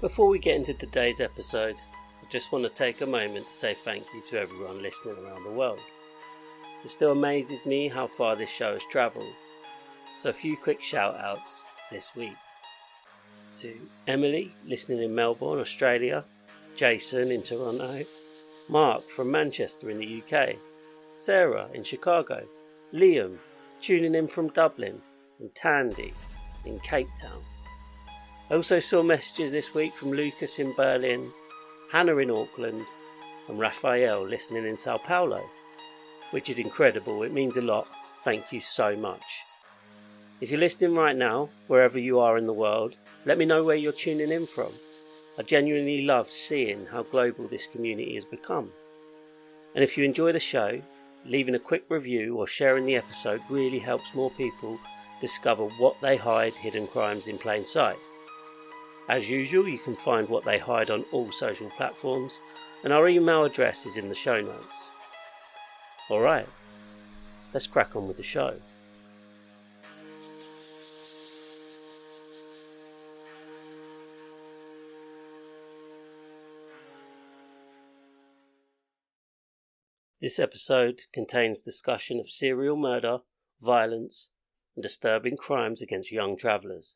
Before we get into today's episode, I just want to take a moment to say thank you to everyone listening around the world. It still amazes me how far this show has travelled, so a few quick shout outs this week. To Emily, listening in Melbourne, Australia, Jason in Toronto, Mark from Manchester in the UK, Sarah in Chicago, Liam tuning in from Dublin, and Tandy in Cape Town. I also saw messages this week from Lucas in Berlin, Hannah in Auckland, and Raphael listening in Sao Paulo, which is incredible. It means a lot. Thank you so much. If you're listening right now, wherever you are in the world, let me know where you're tuning in from. I genuinely love seeing how global this community has become. And if you enjoy the show, leaving a quick review or sharing the episode really helps more people discover What They Hide: Hidden Crimes in Plain Sight. As usual, you can find What They Hide on all social platforms, and our email address is in the show notes. Alright, let's crack on with the show. This episode contains discussion of serial murder, violence, and disturbing crimes against young travellers.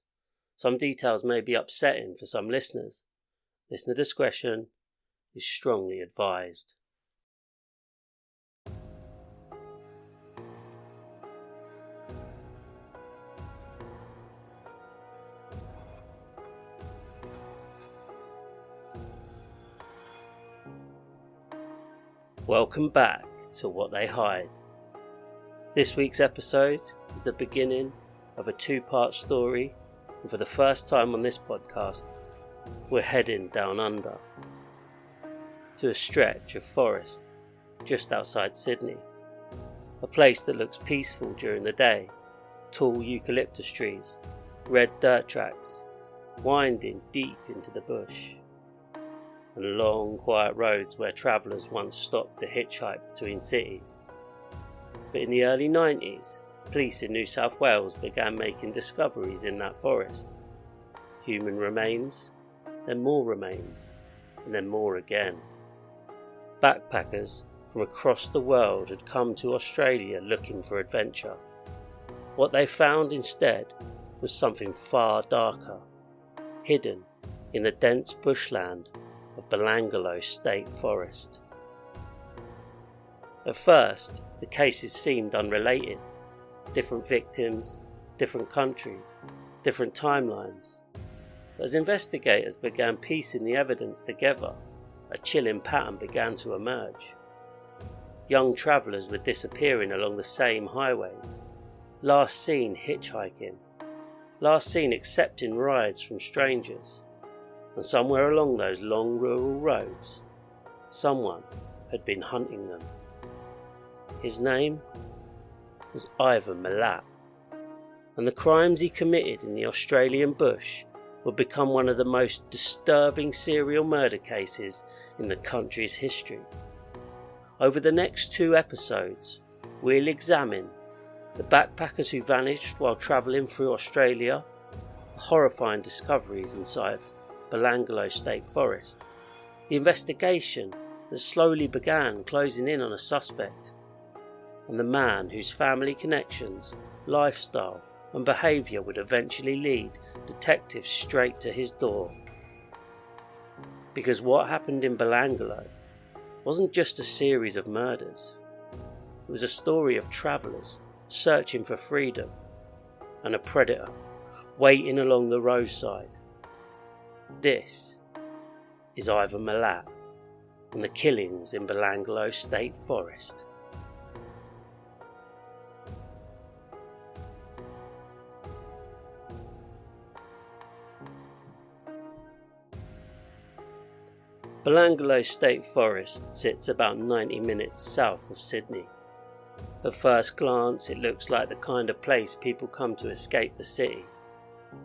Some details may be upsetting for some listeners. Listener discretion is strongly advised. Welcome back to What They Hide. This week's episode is the beginning of a two-part story, and for the first time on this podcast, we're heading down under to a stretch of forest just outside Sydney, a place that looks peaceful during the day. Tall eucalyptus trees, red dirt tracks, winding deep into the bush, and long quiet roads where travellers once stopped to hitchhike between cities. But in the early 90s, police in New South Wales began making discoveries in that forest. Human remains, then more remains, and then more again. Backpackers from across the world had come to Australia looking for adventure. What they found instead was something far darker, hidden in the dense bushland of Belanglo State Forest. At first, the cases seemed unrelated. Different victims, different countries, different timelines. But as investigators began piecing the evidence together, a chilling pattern began to emerge. Young travellers were disappearing along the same highways, last seen hitchhiking, last seen accepting rides from strangers. And somewhere along those long rural roads, someone had been hunting them. His name was Ivan Milat, and the crimes he committed in the Australian bush would become one of the most disturbing serial murder cases in the country's history. Over the next 2 episodes, we'll examine the backpackers who vanished while travelling through Australia, the horrifying discoveries inside Belanglo State Forest, the investigation that slowly began closing in on a suspect, and the man whose family connections, lifestyle and behaviour would eventually lead detectives straight to his door. Because what happened in Belanglo wasn't just a series of murders. It was a story of travellers searching for freedom and a predator waiting along the roadside. This is Ivan Milat and the killings in Belanglo State Forest. Belanglo State Forest sits about 90 minutes south of Sydney. At first glance, it looks like the kind of place people come to escape the city.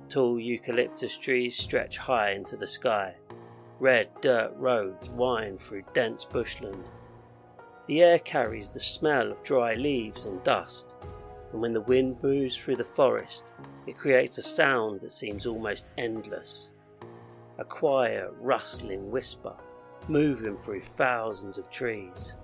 Tall eucalyptus trees stretch high into the sky. Red dirt roads wind through dense bushland. The air carries the smell of dry leaves and dust, and when the wind moves through the forest, it creates a sound that seems almost endless. a quiet, rustling whisper moving through thousands of trees.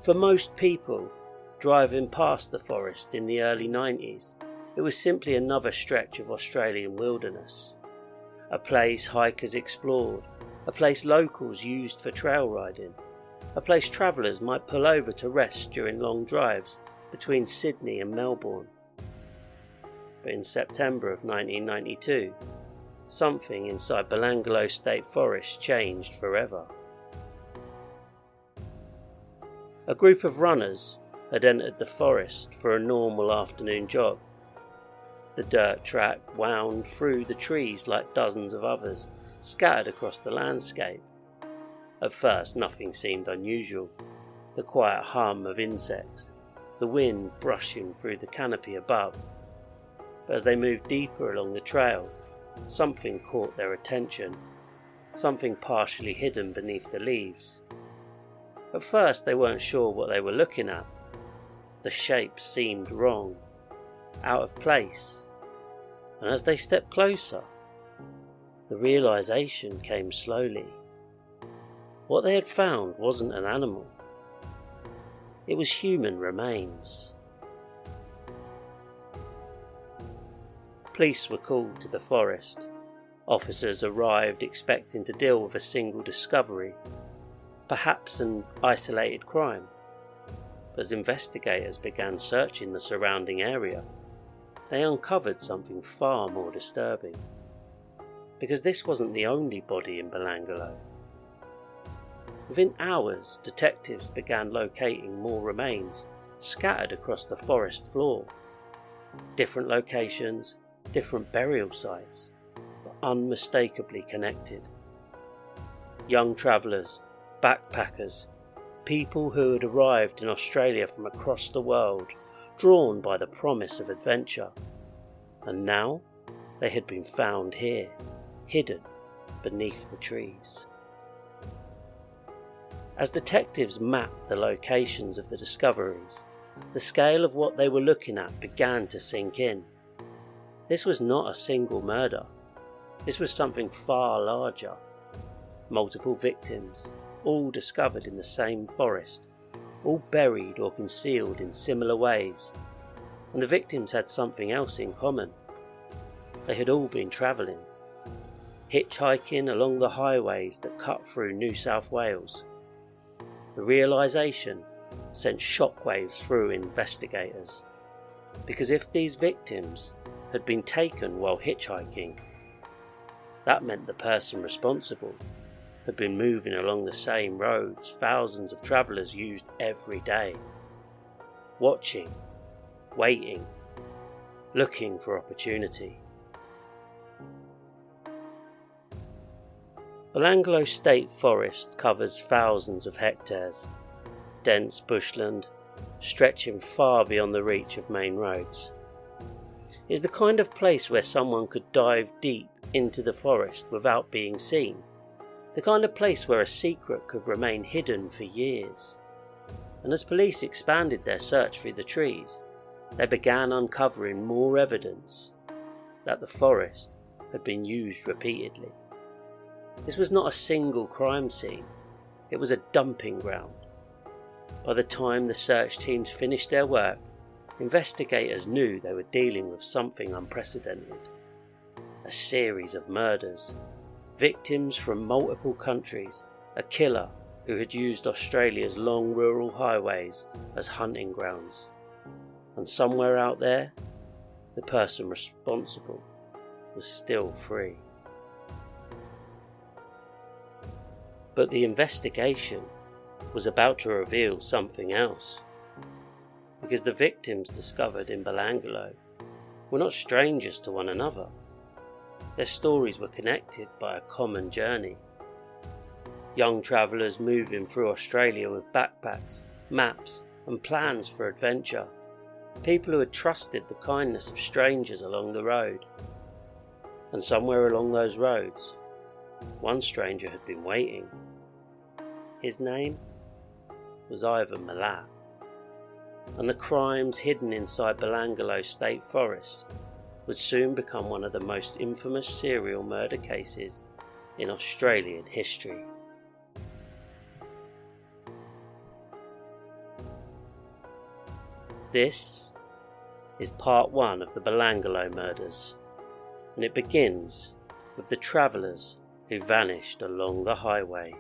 For most people, driving past the forest in the early 90s, it was simply another stretch of Australian wilderness. A place hikers explored, a place locals used for trail riding, a place travellers might pull over to rest during long drives between Sydney and Melbourne. But in September of 1992, something inside Belanglo State Forest changed forever. A group of runners had entered the forest for a normal afternoon jog. The dirt track wound through the trees like dozens of others, scattered across the landscape. At first nothing seemed unusual. The quiet hum of insects, the wind brushing through the canopy above. But as they moved deeper along the trail, something caught their attention, something partially hidden beneath the leaves. At first they weren't sure what they were looking at. The shape seemed wrong, out of place, and as they stepped closer, the realization came slowly. What they had found wasn't an animal. It was human remains. Police were called to the forest. Officers arrived expecting to deal with a single discovery, perhaps an isolated crime. But as investigators began searching the surrounding area, they uncovered something far more disturbing. Because this wasn't the only body in Belanglo. Within hours, detectives began locating more remains scattered across the forest floor. Different locations, different burial sites, but unmistakably connected. Young travellers, backpackers, people who had arrived in Australia from across the world, drawn by the promise of adventure. And now they had been found here, hidden beneath the trees. As detectives mapped the locations of the discoveries, the scale of what they were looking at began to sink in. This was not a single murder. This was something far larger. Multiple victims, all discovered in the same forest, all buried or concealed in similar ways. And the victims had something else in common. They had all been travelling, hitchhiking along the highways that cut through New South Wales. The realisation sent shockwaves through investigators, because if these victims had been taken while hitchhiking, that meant the person responsible had been moving along the same roads thousands of travellers used every day, watching, waiting, looking for opportunity. Belanglo State Forest covers thousands of hectares, dense bushland stretching far beyond the reach of main roads. It is the kind of place where someone could dive deep into the forest without being seen, the kind of place where a secret could remain hidden for years. And as police expanded their search through the trees, they began uncovering more evidence that the forest had been used repeatedly. This was not a single crime scene, it was a dumping ground. By the time the search teams finished their work, investigators knew they were dealing with something unprecedented. A series of murders, victims from multiple countries, a killer who had used Australia's long rural highways as hunting grounds. And somewhere out there, the person responsible was still free. But the investigation was about to reveal something else, because the victims discovered in Belanglo were not strangers to one another. Their stories were connected by a common journey. Young travellers moving through Australia with backpacks, maps and plans for adventure. People who had trusted the kindness of strangers along the road. And somewhere along those roads, one stranger had been waiting. His name was Ivan Milat, and the crimes hidden inside Belanglo State Forest would soon become one of the most infamous serial murder cases in Australian history. This is part 1 of the Belanglo murders, and it begins with the travellers who vanished along the highway.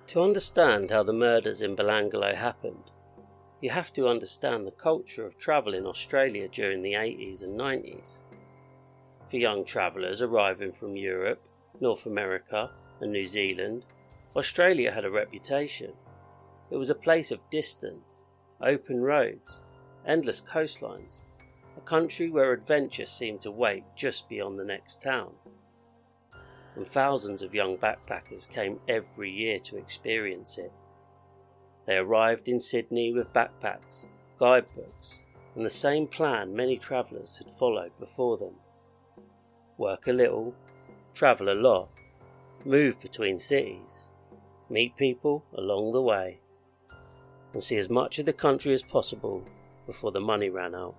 To understand how the murders in Belanglo happened, you have to understand the culture of travel in Australia during the 80s and 90s. For young travellers arriving from Europe, North America and New Zealand, Australia had a reputation. It was a place of distance, open roads, endless coastlines, a country where adventure seemed to wait just beyond the next town. And thousands of young backpackers came every year to experience it. They arrived in Sydney with backpacks, guidebooks, and the same plan many travellers had followed before them. Work a little, travel a lot, move between cities, meet people along the way, and see as much of the country as possible before the money ran out.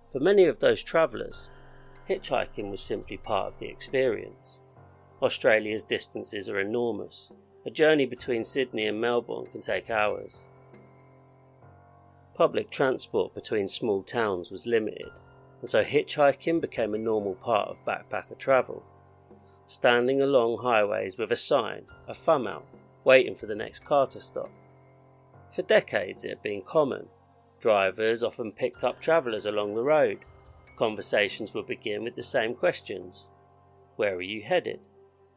For many of those travellers, hitchhiking was simply part of the experience. Australia's distances are enormous. A journey between Sydney and Melbourne can take hours. Public transport between small towns was limited, and so hitchhiking became a normal part of backpacker travel. Standing along highways with a sign, a thumb out, waiting for the next car to stop. For decades it had been common. Drivers often picked up travellers along the road. Conversations would begin with the same questions. Where are you headed?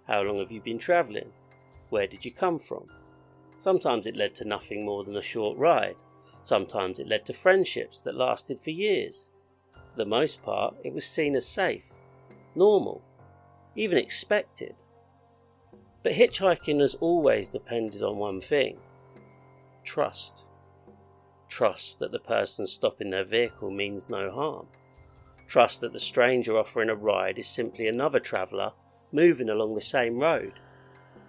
How long have you been travelling? Where did you come from? Sometimes it led to nothing more than a short ride. Sometimes it led to friendships that lasted for years. For the most part, it was seen as safe, normal, even expected. But hitchhiking has always depended on one thing: trust. Trust that the person stopping their vehicle means no harm. Trust that the stranger offering a ride is simply another traveller moving along the same road.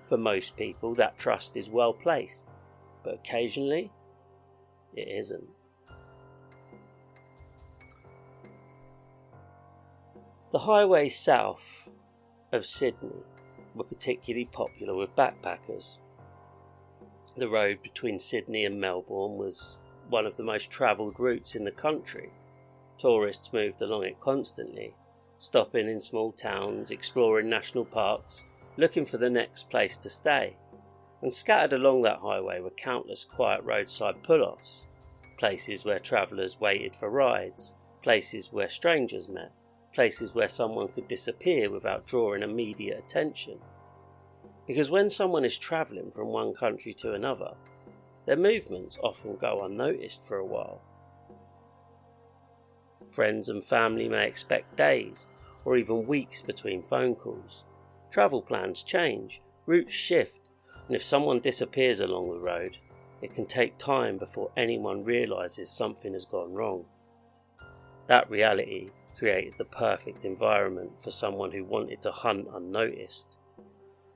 For most people, that trust is well placed, but occasionally it isn't. The highways south of Sydney were particularly popular with backpackers. The road between Sydney and Melbourne was one of the most travelled routes in the country. Tourists moved along it constantly, stopping in small towns, exploring national parks, looking for the next place to stay. And scattered along that highway were countless quiet roadside pull-offs, places where travellers waited for rides, places where strangers met, places where someone could disappear without drawing immediate attention. Because when someone is travelling from one country to another, their movements often go unnoticed for a while. Friends and family may expect days or even weeks between phone calls. Travel plans change, routes shift, and if someone disappears along the road, it can take time before anyone realises something has gone wrong. That reality created the perfect environment for someone who wanted to hunt unnoticed.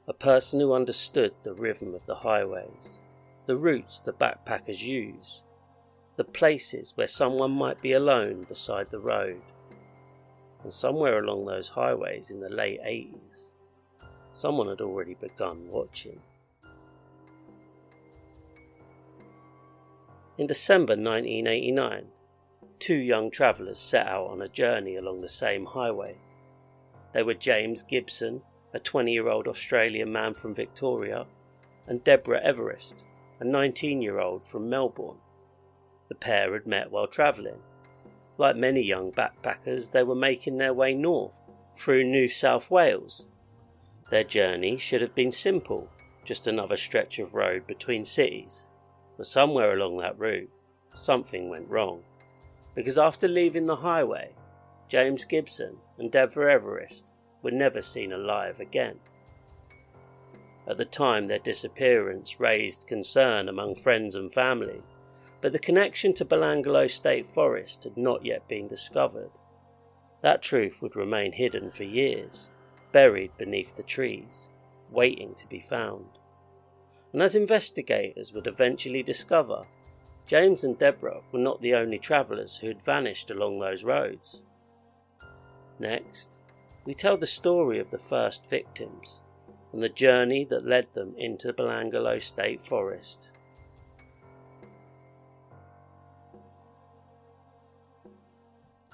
A person who understood the rhythm of the highways, the routes the backpackers use, the places where someone might be alone beside the road. And somewhere along those highways in the late 80s, someone had already begun watching. In December 1989, 2 young travellers set out on a journey along the same highway. They were James Gibson, a 20-year-old Australian man from Victoria, and Deborah Everest, a 19-year-old from Melbourne. The pair had met while travelling. Like many young backpackers, they were making their way north through New South Wales. Their journey should have been simple, just another stretch of road between cities. But somewhere along that route, something went wrong. Because after leaving the highway, James Gibson and Deborah Everest were never seen alive again. At the time, their disappearance raised concern among friends and family, but the connection to Belanglo State Forest had not yet been discovered. That truth would remain hidden for years, buried beneath the trees, waiting to be found. And as investigators would eventually discover, James and Deborah were not the only travellers who had vanished along those roads. Next, we tell the story of the first victims and the journey that led them into Belanglo State Forest.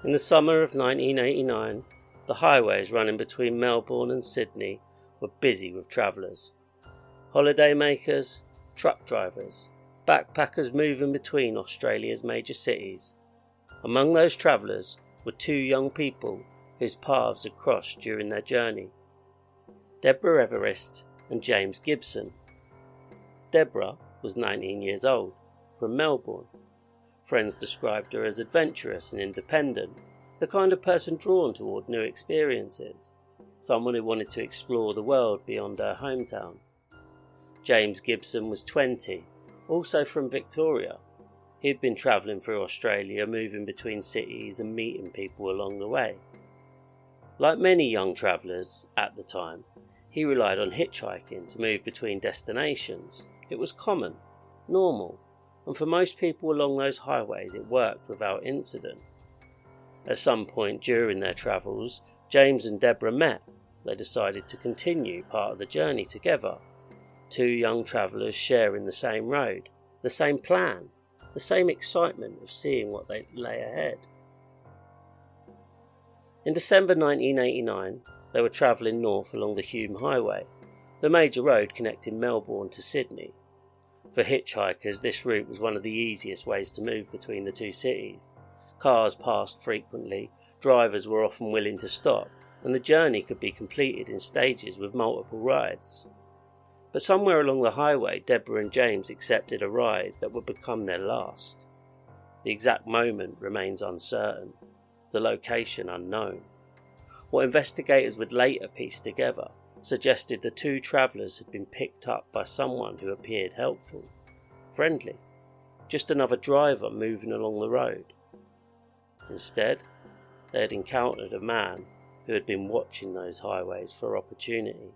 In the summer of 1989, the highways running between Melbourne and Sydney were busy with travellers. Holiday makers, truck drivers, backpackers moving between Australia's major cities. Among those travellers were two young people whose paths had crossed during their journey: Deborah Everest and James Gibson. Deborah was 19 years old, from Melbourne. Friends described her as adventurous and independent, the kind of person drawn toward new experiences, someone who wanted to explore the world beyond her hometown. James Gibson was 20, also from Victoria. He had been travelling through Australia, moving between cities and meeting people along the way. Like many young travellers at the time, he relied on hitchhiking to move between destinations. It was common, normal, and for most people along those highways it worked without incident. At some point during their travels, James and Deborah met. They decided to continue part of the journey together. Two young travellers sharing the same road, the same plan, the same excitement of seeing what lay ahead. In December 1989, they were travelling north along the Hume Highway, the major road connecting Melbourne to Sydney. For hitchhikers, this route was one of the easiest ways to move between the two cities. Cars passed frequently, drivers were often willing to stop, and the journey could be completed in stages with multiple rides. But somewhere along the highway, Deborah and James accepted a ride that would become their last. The exact moment remains uncertain, the location unknown. What investigators would later piece together suggested the two travellers had been picked up by someone who appeared helpful, friendly, just another driver moving along the road. Instead, they had encountered a man who had been watching those highways for opportunity,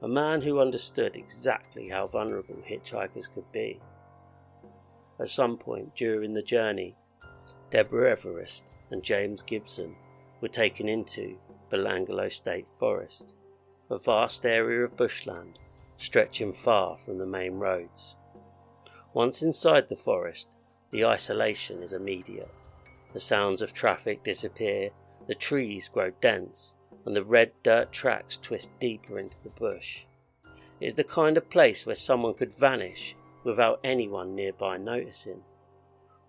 a man who understood exactly how vulnerable hitchhikers could be. At some point during the journey, Deborah Everest and James Gibson were taken into Belanglo State Forest, a vast area of bushland stretching far from the main roads. Once inside the forest, the isolation is immediate. The sounds of traffic disappear, the trees grow dense, and the red dirt tracks twist deeper into the bush. It is the kind of place where someone could vanish without anyone nearby noticing.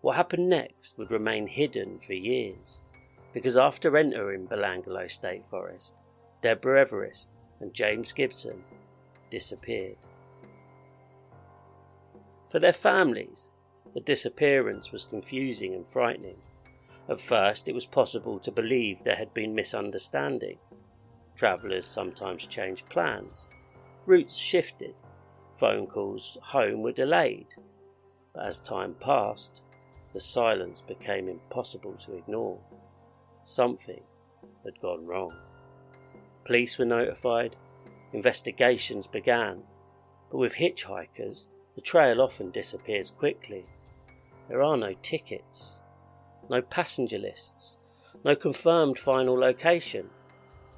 What happened next would remain hidden for years, because after entering Belanglo State Forest, Deborah Everest and James Gibson disappeared. For their families, the disappearance was confusing and frightening. At first, it was possible to believe there had been misunderstanding. Travellers sometimes changed plans, routes shifted, phone calls home were delayed. But as time passed, the silence became impossible to ignore. Something had gone wrong. Police were notified, investigations began, but with hitchhikers, the trail often disappears quickly. There are no tickets, no passenger lists, no confirmed final location,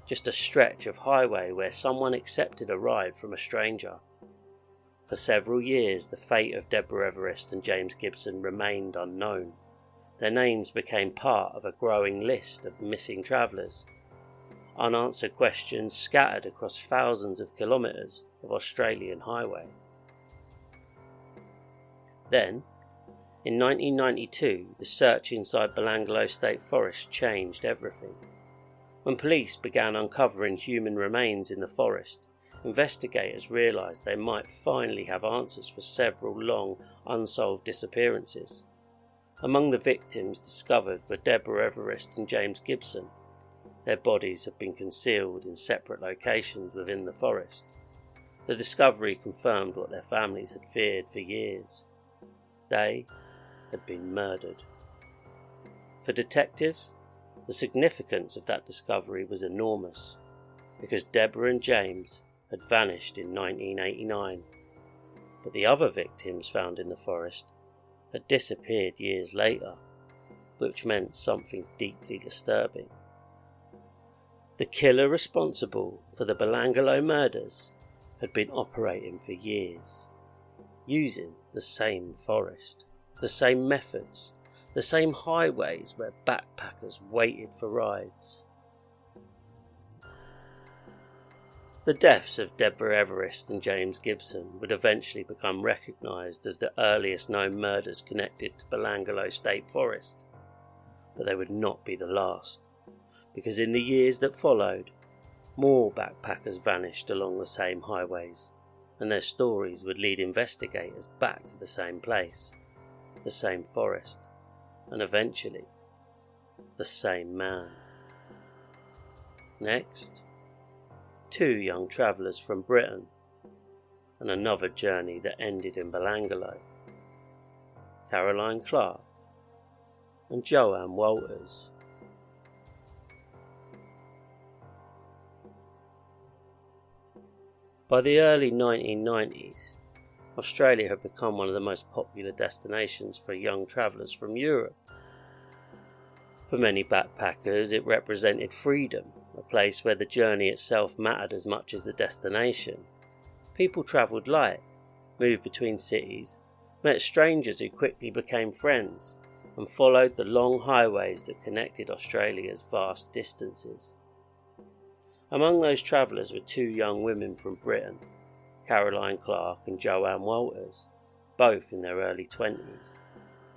just a stretch of highway where someone accepted a ride from a stranger. For several years, the fate of Deborah Everest and James Gibson remained unknown. Their names became part of a growing list of missing travellers. Unanswered questions scattered across thousands of kilometres of Australian highway. Then, In 1992, the search inside Belanglo State Forest changed everything. When police began uncovering human remains in the forest, investigators realised they might finally have answers for several long, unsolved disappearances. Among the victims discovered were Deborah Everest and James Gibson. Their bodies had been concealed in separate locations within the forest. The discovery confirmed what their families had feared for years. They had been murdered. For detectives, the significance of that discovery was enormous, because Deborah and James had vanished in 1989, but the other victims found in the forest had disappeared years later, which meant something deeply disturbing. The killer responsible for the Belanglo murders had been operating for years, using the same forest, the same methods, the same highways where backpackers waited for rides. The deaths of Deborah Everest and James Gibson would eventually become recognised as the earliest known murders connected to Belanglo State Forest, but they would not be the last, because in the years that followed, more backpackers vanished along the same highways, and their stories would lead investigators back to the same place, the same forest, and eventually, the same man. Next, 2 young travellers from Britain, and another journey that ended in Belanglo. Caroline Clark and Joanne Walters. By the early 1990s, Australia had become one of the most popular destinations for young travellers from Europe. For many backpackers, it represented freedom, a place where the journey itself mattered as much as the destination. People travelled light, moved between cities, met strangers who quickly became friends, and followed the long highways that connected Australia's vast distances. Among those travellers were 2 young women from Britain, Caroline Clark and Joanne Walters, both in their early 20s,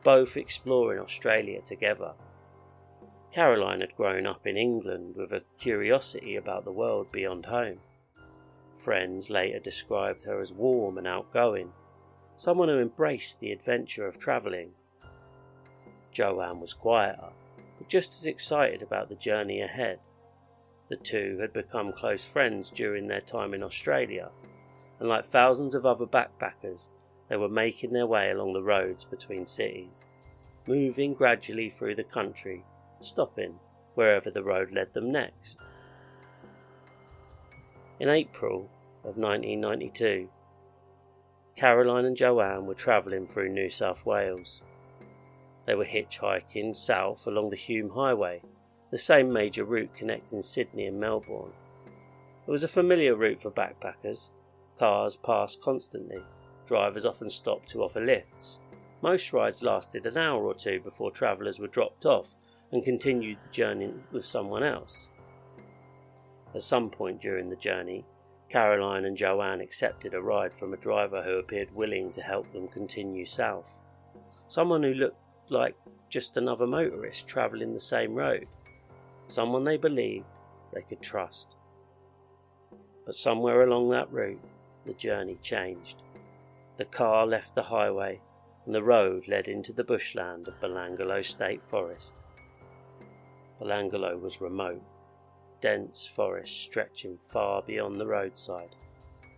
both exploring Australia together. Caroline had grown up in England with a curiosity about the world beyond home. Friends later described her as warm and outgoing, someone who embraced the adventure of travelling. Joanne was quieter, but just as excited about the journey ahead. The 2 had become close friends during their time in Australia, and like thousands of other backpackers, they were making their way along the roads between cities, moving gradually through the country, stopping wherever the road led them next. In April of 1992, Caroline and Joanne were travelling through New South Wales. They were hitchhiking south along the Hume Highway, the same major route connecting Sydney and Melbourne. It was a familiar route for backpackers. Cars passed constantly. Drivers often stopped to offer lifts. Most rides lasted an hour or 2 before travellers were dropped off and continued the journey with someone else. At some point during the journey, Caroline and Joanne accepted a ride from a driver who appeared willing to help them continue south. Someone who looked like just another motorist travelling the same road. Someone they believed they could trust. But somewhere along that route, the journey changed. The car left the highway and the road led into the bushland of Belanglo State Forest. Belanglo was remote, dense forest stretching far beyond the roadside,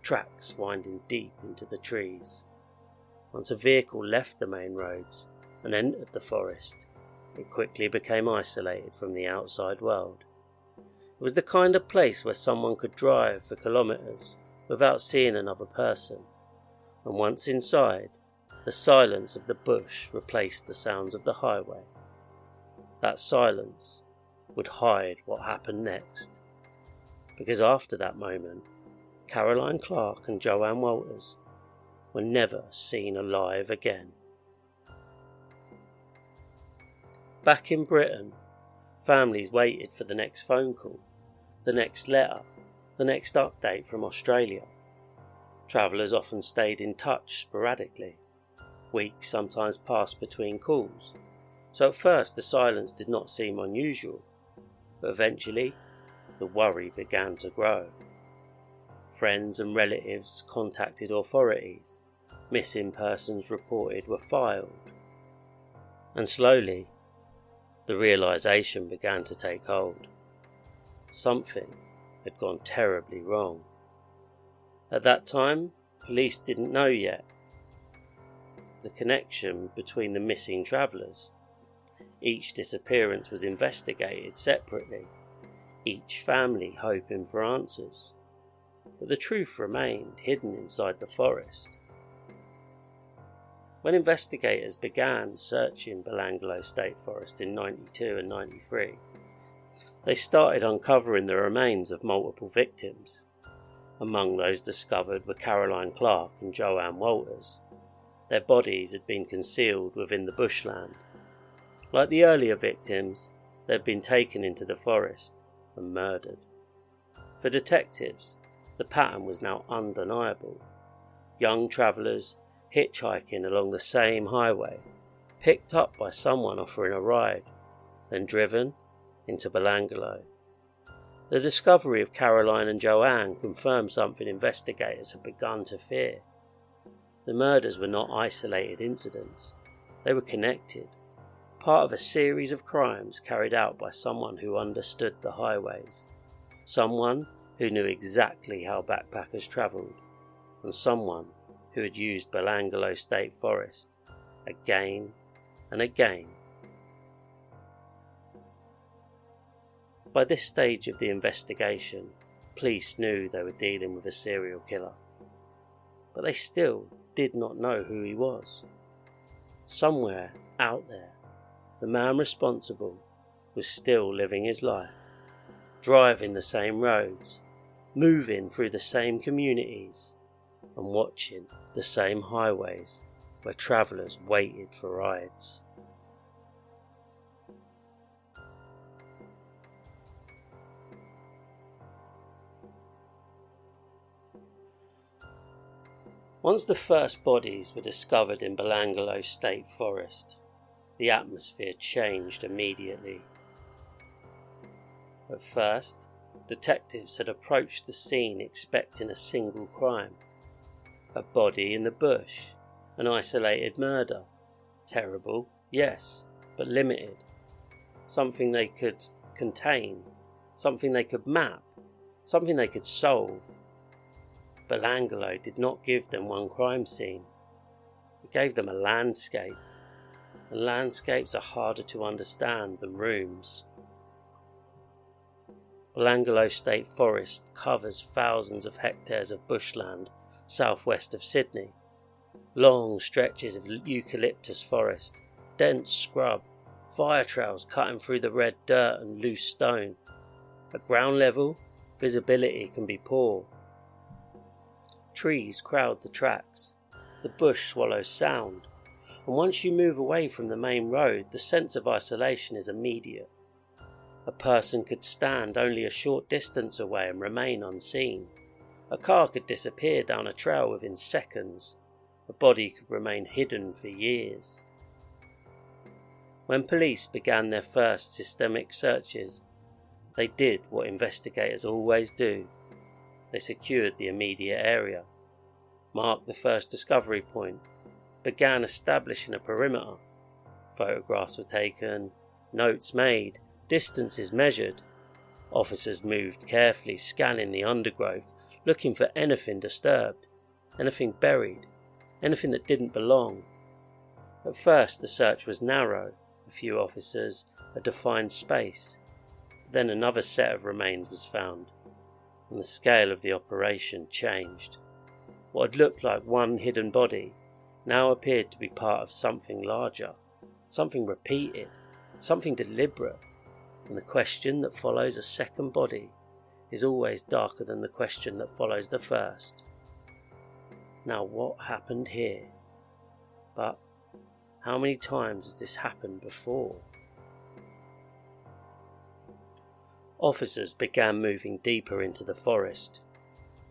tracks winding deep into the trees. Once a vehicle left the main roads and entered the forest, it quickly became isolated from the outside world. It was the kind of place where someone could drive for kilometres without seeing another person, and once inside, the silence of the bush replaced the sounds of the highway. That silence would hide what happened next, because after that moment, Caroline Clark and Joanne Walters were never seen alive again. Back in Britain, families waited for the next phone call, the next letter, the next update from Australia. Travellers often stayed in touch sporadically, Weeks sometimes passed between calls, so at first the silence did not seem unusual, but eventually the worry began to grow. Friends and relatives contacted authorities, missing persons reported were filed, and slowly the realization began to take hold. Something had gone terribly wrong. At that time, police didn't know yet the connection between the missing travellers. Each disappearance was investigated separately, each family hoping for answers. But the truth remained hidden inside the forest. When investigators began searching Belanglo State Forest in 92 and 93, they started uncovering the remains of multiple victims. Among those discovered were Caroline Clark and Joanne Walters. Their bodies had been concealed within the bushland. Like the earlier victims, they had been taken into the forest and murdered. For detectives, the pattern was now undeniable. Young travellers hitchhiking along the same highway, picked up by someone offering a ride, then driven into Belanglo. The discovery of Caroline and Joanne confirmed something investigators had begun to fear. The murders were not isolated incidents. They were connected, part of a series of crimes carried out by someone who understood the highways, someone who knew exactly how backpackers travelled, and someone who had used Belanglo State Forest again and again. By this stage of the investigation, police knew they were dealing with a serial killer, but they still did not know who he was. Somewhere out there, the man responsible was still living his life, driving the same roads, moving through the same communities, and watching the same highways where travellers waited for rides. Once the first bodies were discovered in Belanglo State Forest, the atmosphere changed immediately. At first, detectives had approached the scene expecting a single crime. A body in the bush, an isolated murder. Terrible, yes, but limited. Something they could contain, something they could map, something they could solve. Belanglo did not give them one crime scene. It gave them a landscape, and landscapes are harder to understand than rooms. Belanglo State Forest covers thousands of hectares of bushland southwest of Sydney. Long stretches of eucalyptus forest, dense scrub, fire trails cutting through the red dirt and loose stone. At ground level, visibility can be poor. Trees crowd the tracks, the bush swallows sound, and once you move away from the main road, the sense of isolation is immediate. A person could stand only a short distance away and remain unseen. A car could disappear down a trail within seconds. A body could remain hidden for years. When police began their first systemic searches, they did what investigators always do. They secured the immediate area, marked the first discovery point, began establishing a perimeter. Photographs were taken, notes made, distances measured. Officers moved carefully, scanning the undergrowth, looking for anything disturbed, anything buried, anything that didn't belong. At first the search was narrow, a few officers, a defined space. Then another set of remains was found, and the scale of the operation changed. What had looked like one hidden body now appeared to be part of something larger, something repeated, something deliberate, and the question that follows a second body is always darker than the question that follows the first. Now what happened here? But how many times has this happened before? Officers began moving deeper into the forest.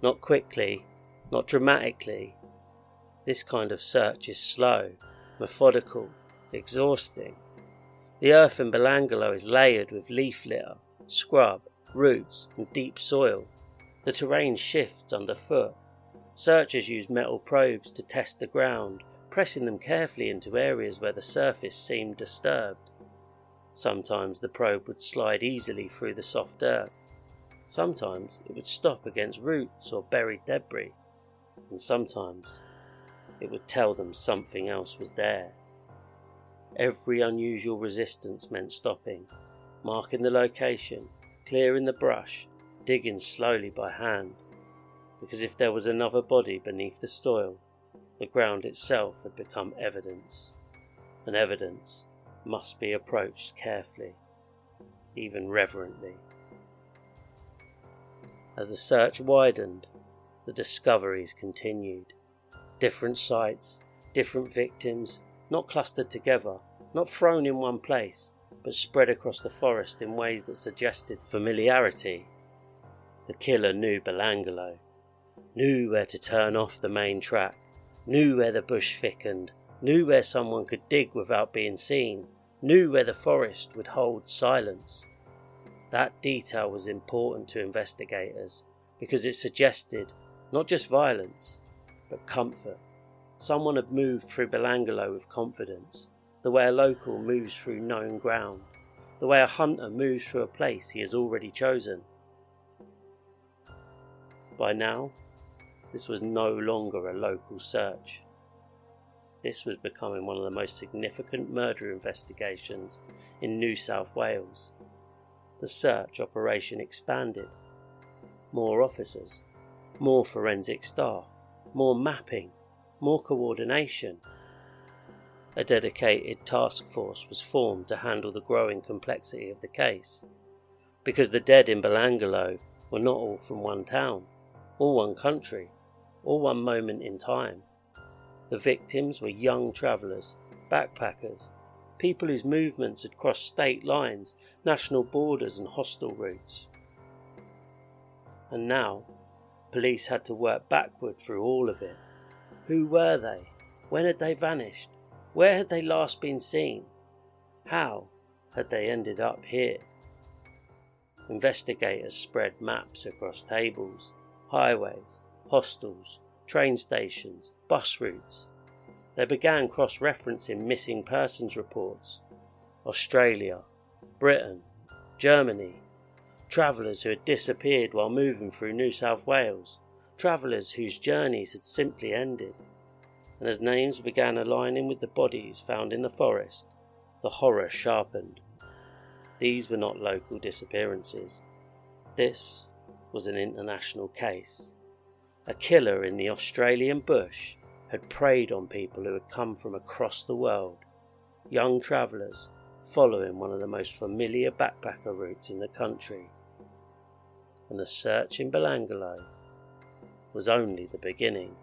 Not quickly, not dramatically. This kind of search is slow, methodical, exhausting. The earth in Belanglo is layered with leaf litter, scrub, roots and deep soil. The terrain shifts underfoot. Searchers use metal probes to test the ground, pressing them carefully into areas where the surface seemed disturbed. Sometimes the probe would slide easily through the soft earth. Sometimes it would stop against roots or buried debris. And sometimes it would tell them something else was there. Every unusual resistance meant stopping, marking the location, clearing the brush, digging slowly by hand. Because if there was another body beneath the soil, the ground itself had become evidence. And evidence must be approached carefully, even reverently. As the search widened, the discoveries continued. Different sites, different victims, not clustered together, not thrown in one place, but spread across the forest in ways that suggested familiarity. The killer knew Belanglo, knew where to turn off the main track, knew where the bush thickened, knew where someone could dig without being seen, knew where the forest would hold silence. That detail was important to investigators because it suggested not just violence, but comfort. Someone had moved through Belanglo with confidence, the way a local moves through known ground, the way a hunter moves through a place he has already chosen. By now, this was no longer a local search. This was becoming one of the most significant murder investigations in New South Wales. The search operation expanded. More officers, more forensic staff, more mapping, more coordination. A dedicated task force was formed to handle the growing complexity of the case, because the dead in Belanglo were not all from one town, or one country, or one moment in time. The victims were young travellers, backpackers, people whose movements had crossed state lines, national borders and hostile routes. And now, police had to work backward through all of it. Who were they? When had they vanished? Where had they last been seen? How had they ended up here? Investigators spread maps across tables, highways, hostels, train stations, bus routes. They began cross-referencing missing persons reports. Australia, Britain, Germany. Travellers who had disappeared while moving through New South Wales. Travellers whose journeys had simply ended. And as names began aligning with the bodies found in the forest, the horror sharpened. These were not local disappearances. This was an international case. A killer in the Australian bush had preyed on people who had come from across the world, young travellers following one of the most familiar backpacker routes in the country. And the search in Belanglo was only the beginning.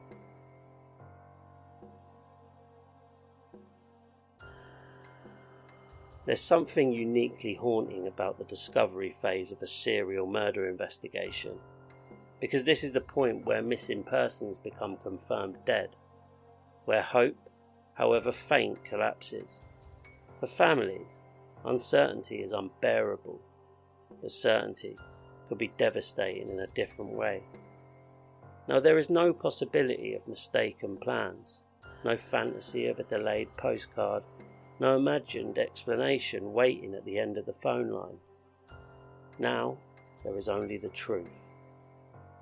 There's something uniquely haunting about the discovery phase of a serial murder investigation, because this is the point where missing persons become confirmed dead, where hope, however faint, collapses. For families, uncertainty is unbearable, but certainty could be devastating in a different way. Now, there is no possibility of mistaken plans, no fantasy of a delayed postcard, no imagined explanation waiting at the end of the phone line. Now there is only the truth,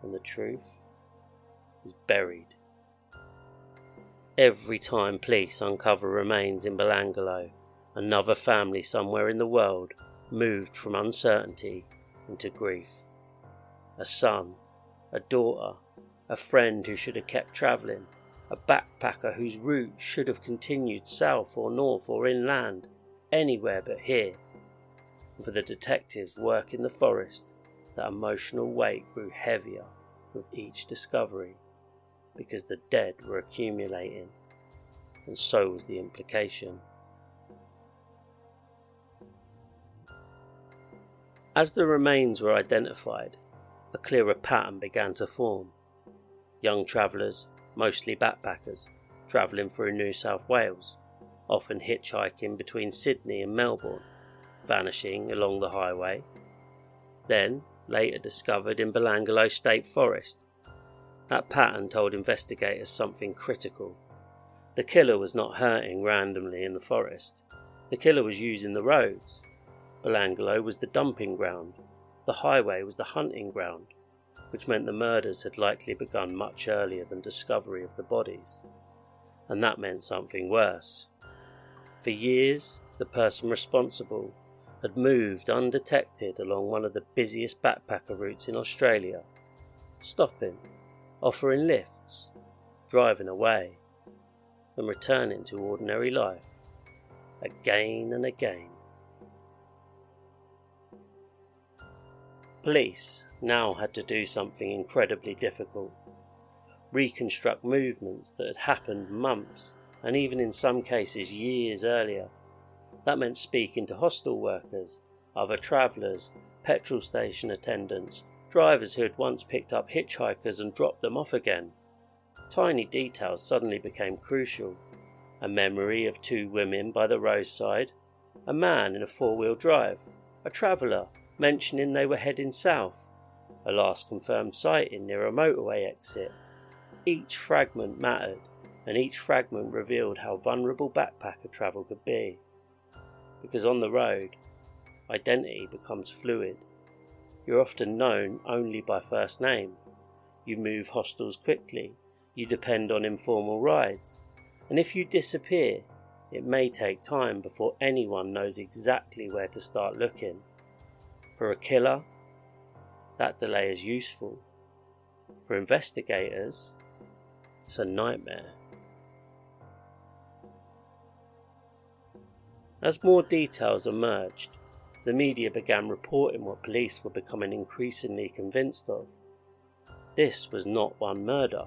and the truth is buried. Every time police uncover remains in Belanglo, another family somewhere in the world moved from uncertainty into grief. A son, a daughter, a friend who should have kept travelling, a backpacker whose route should have continued south or north or inland, anywhere but here. And for the detectives work in the forest, that emotional weight grew heavier with each discovery, because the dead were accumulating, and so was the implication. As the remains were identified, a clearer pattern began to form. Young travellers, mostly backpackers, travelling through New South Wales, often hitchhiking between Sydney and Melbourne, vanishing along the highway, then later discovered in Belanglo State Forest. That pattern told investigators something critical. The killer was not hurting randomly in the forest. The killer was using the roads. Belanglo was the dumping ground. The highway was the hunting ground, which meant the murders had likely begun much earlier than discovery of the bodies. And that meant something worse. For years, the person responsible had moved undetected along one of the busiest backpacker routes in Australia, stopping, offering lifts, driving away, and returning to ordinary life, again and again. Police now had to do something incredibly difficult: reconstruct movements that had happened months, and even in some cases years earlier. That meant speaking to hostel workers, other travellers, petrol station attendants, drivers who had once picked up hitchhikers and dropped them off again. Tiny details suddenly became crucial. A memory of 2 women by the roadside, a man in a 4-wheel drive, a traveller mentioning they were heading south, a last confirmed sighting near a motorway exit. Each fragment mattered, and each fragment revealed how vulnerable backpacker travel could be. Because on the road, identity becomes fluid. You're often known only by first name. You move hostels quickly. You depend on informal rides. And if you disappear, it may take time before anyone knows exactly where to start looking. For a killer, that delay is useful. For investigators, it's a nightmare. As more details emerged, the media began reporting what police were becoming increasingly convinced of. This was not one murder.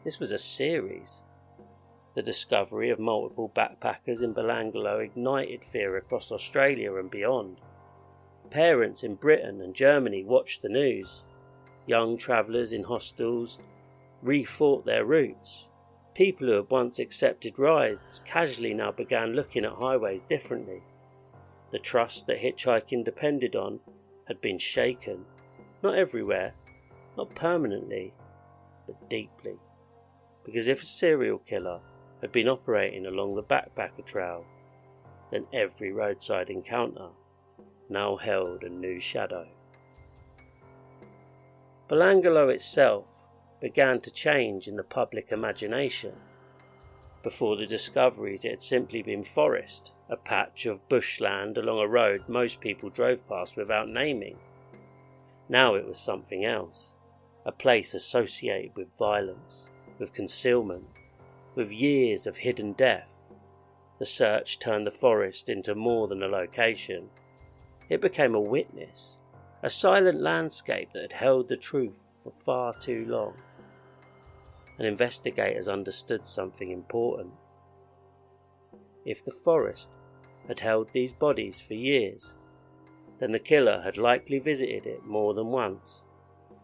This was a series. The discovery of multiple backpackers in Belanglo ignited fear across Australia and beyond. Parents in Britain and Germany watched the news. Young travellers in hostels rethought their routes. People who had once accepted rides casually now began looking at highways differently. The trust that hitchhiking depended on had been shaken, not everywhere, not permanently, but deeply. Because if a serial killer had been operating along the backpacker trail, then every roadside encounter now held a new shadow. Belanglo itself began to change in the public imagination. Before the discoveries, it had simply been forest, a patch of bushland along a road most people drove past without naming. Now it was something else, a place associated with violence, with concealment, with years of hidden death. The search turned the forest into more than a location. It became a witness, a silent landscape that had held the truth for far too long. And investigators understood something important. If the forest had held these bodies for years, then the killer had likely visited it more than once,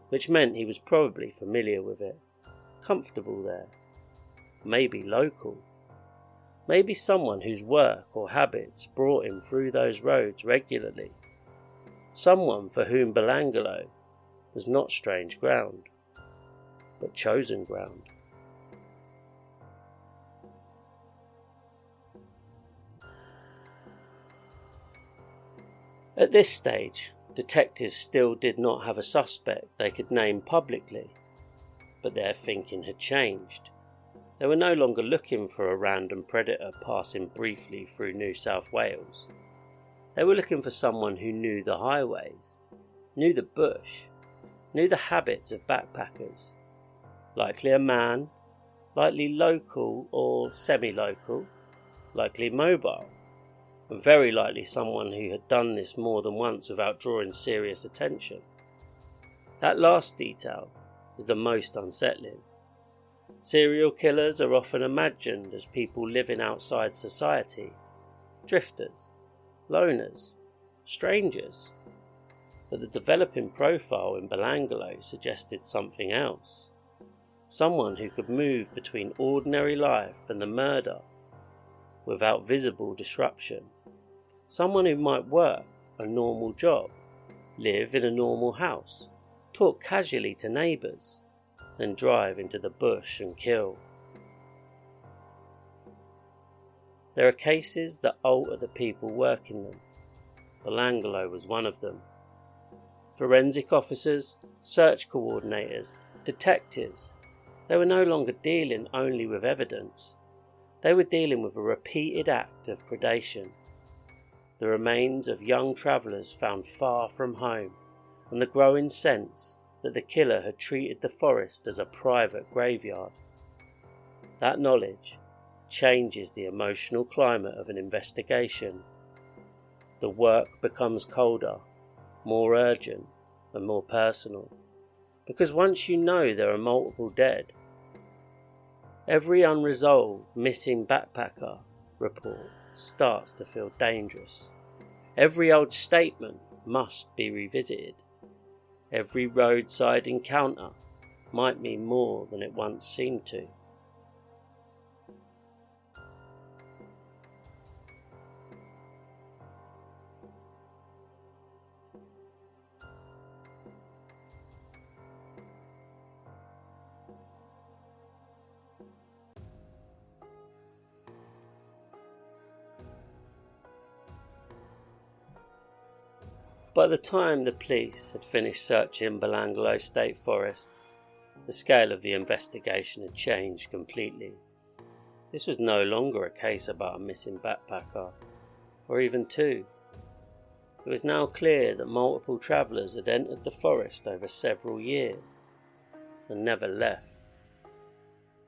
which meant he was probably familiar with it, comfortable there, maybe local, maybe someone whose work or habits brought him through those roads regularly, someone for whom Belanglo was not strange ground, but chosen ground. At this stage, detectives still did not have a suspect they could name publicly, but their thinking had changed. They were no longer looking for a random predator passing briefly through New South Wales. They were looking for someone who knew the highways, knew the bush, knew the habits of backpackers. Likely a man, likely local or semi-local, likely mobile, and very likely someone who had done this more than once without drawing serious attention. That last detail is the most unsettling. Serial killers are often imagined as people living outside society, drifters, loners, strangers, but the developing profile in Belanglo suggested something else. Someone who could move between ordinary life and the murder without visible disruption. Someone who might work a normal job, live in a normal house, talk casually to neighbours, then drive into the bush and kill. There are cases that alter the people working them. Belanglo was one of them. Forensic officers, search coordinators, detectives, they were no longer dealing only with evidence. They were dealing with a repeated act of predation. The remains of young travellers found far from home, and the growing sense that the killer had treated the forest as a private graveyard. That knowledge changes the emotional climate of an investigation. The work becomes colder, more urgent, and more personal, because once you know there are multiple dead, every unresolved missing backpacker report starts to feel dangerous. Every old statement must be revisited. Every roadside encounter might mean more than it once seemed to. By the time the police had finished searching Belanglo State Forest, the scale of the investigation had changed completely. This was no longer a case about a missing backpacker, or even two. It was now clear that multiple travellers had entered the forest over several years and never left.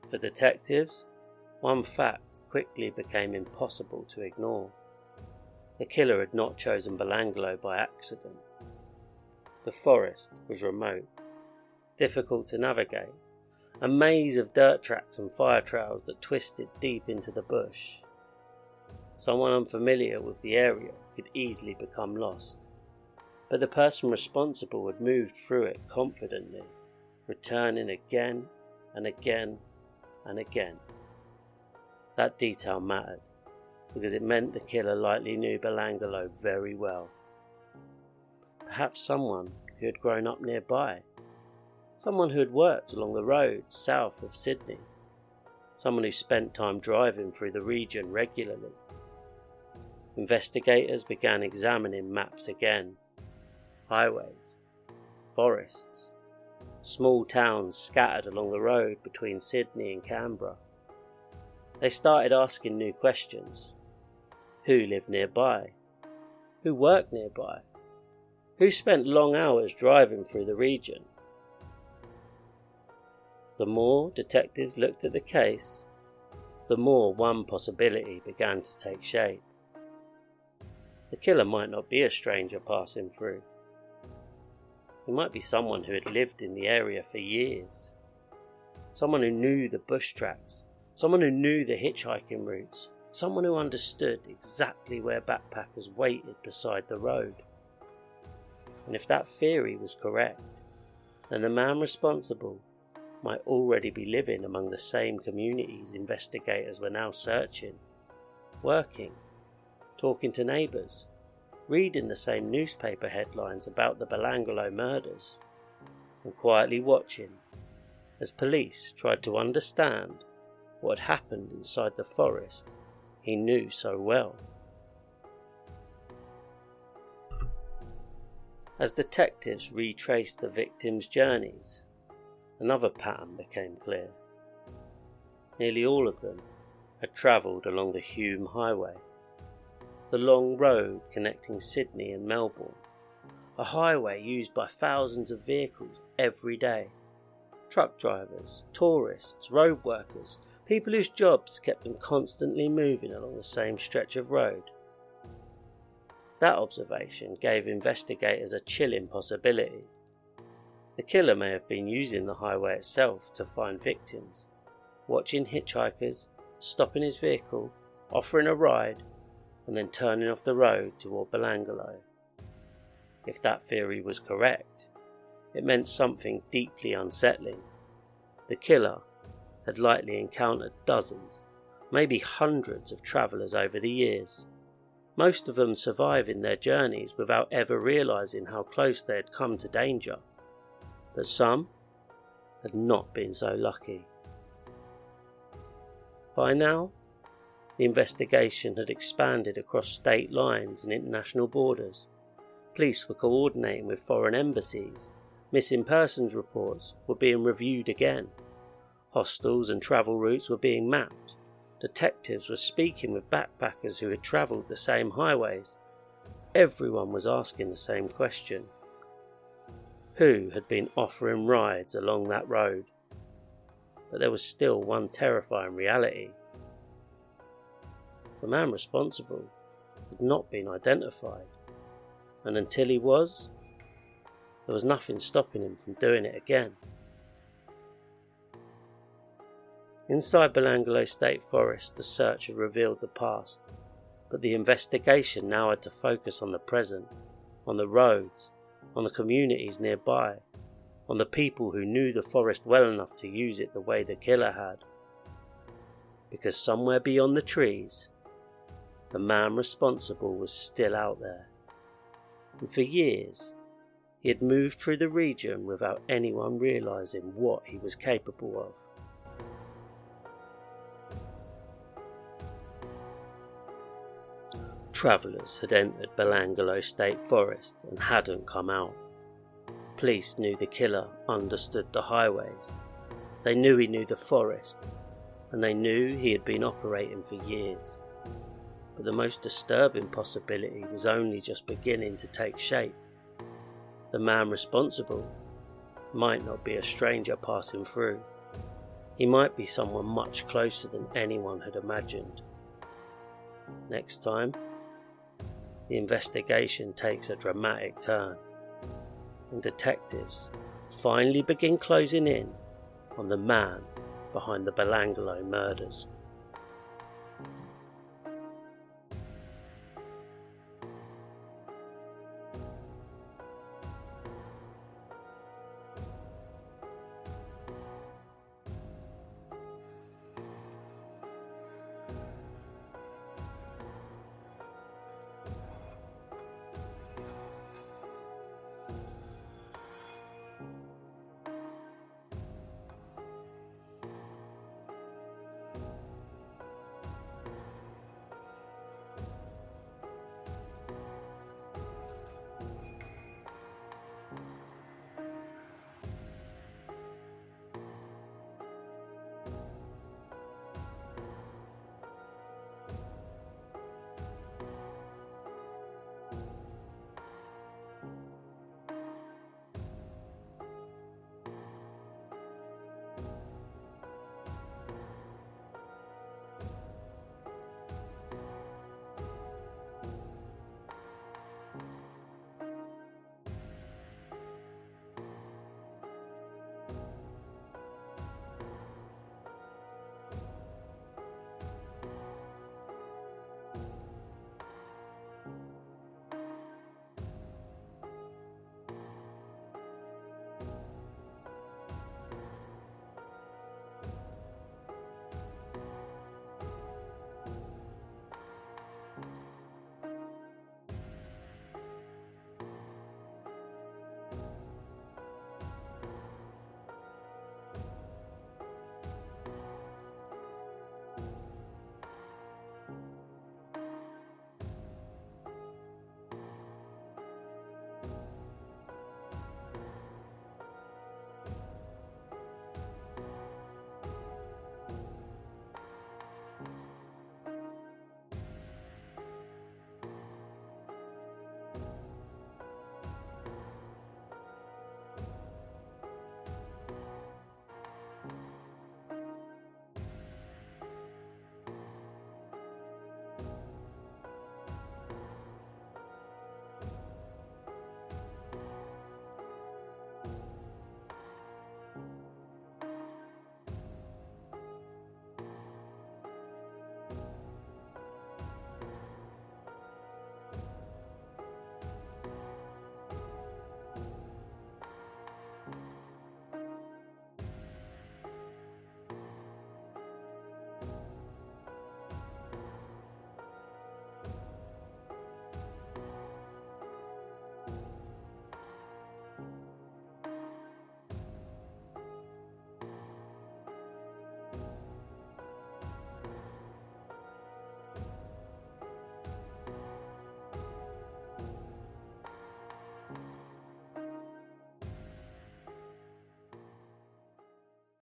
For detectives, one fact quickly became impossible to ignore. The killer had not chosen Belanglo by accident. The forest was remote, difficult to navigate, a maze of dirt tracks and fire trails that twisted deep into the bush. Someone unfamiliar with the area could easily become lost, but the person responsible had moved through it confidently, returning again and again and again. That detail mattered, because it meant the killer likely knew Belanglo very well. Perhaps someone who had grown up nearby, someone who had worked along the roads south of Sydney, someone who spent time driving through the region regularly. Investigators began examining maps again. Highways, forests, small towns scattered along the road between Sydney and Canberra. They started asking new questions. Who lived nearby? Who worked nearby? Who spent long hours driving through the region? The more detectives looked at the case, the more one possibility began to take shape. The killer might not be a stranger passing through. He might be someone who had lived in the area for years. Someone who knew the bush tracks, someone who knew the hitchhiking routes, someone who understood exactly where backpackers waited beside the road. And if that theory was correct, then the man responsible might already be living among the same communities investigators were now searching, working, talking to neighbours, reading the same newspaper headlines about the Belanglo murders, and quietly watching as police tried to understand what had happened inside the forest he knew so well. As detectives retraced the victims' journeys, another pattern became clear. Nearly all of them had travelled along the Hume Highway, the long road connecting Sydney and Melbourne, a highway used by thousands of vehicles every day. Truck drivers, tourists, road workers, people whose jobs kept them constantly moving along the same stretch of road. That observation gave investigators a chilling possibility. The killer may have been using the highway itself to find victims, watching hitchhikers, stopping his vehicle, offering a ride, and then turning off the road toward Belanglo. If that theory was correct, it meant something deeply unsettling. The killer had likely encountered dozens, maybe hundreds of travellers over the years, most of them surviving their journeys without ever realising how close they had come to danger, but some had not been so lucky. By now, the investigation had expanded across state lines and international borders. Police were coordinating with foreign embassies, missing persons reports were being reviewed again, hostels and travel routes were being mapped, detectives were speaking with backpackers who had travelled the same highways. Everyone was asking the same question: who had been offering rides along that road? But there was still one terrifying reality. The man responsible had not been identified, and until he was, there was nothing stopping him from doing it again. Inside Belanglo State Forest, the search had revealed the past, but the investigation now had to focus on the present, on the roads, on the communities nearby, on the people who knew the forest well enough to use it the way the killer had. Because somewhere beyond the trees, the man responsible was still out there. And for years, he had moved through the region without anyone realising what he was capable of. Travellers had entered Belanglo State Forest and hadn't come out. Police knew the killer understood the highways. They knew he knew the forest, and they knew he had been operating for years. But the most disturbing possibility was only just beginning to take shape. The man responsible might not be a stranger passing through. He might be someone much closer than anyone had imagined. Next time, the investigation takes a dramatic turn, and detectives finally begin closing in on the man behind the Belanglo murders.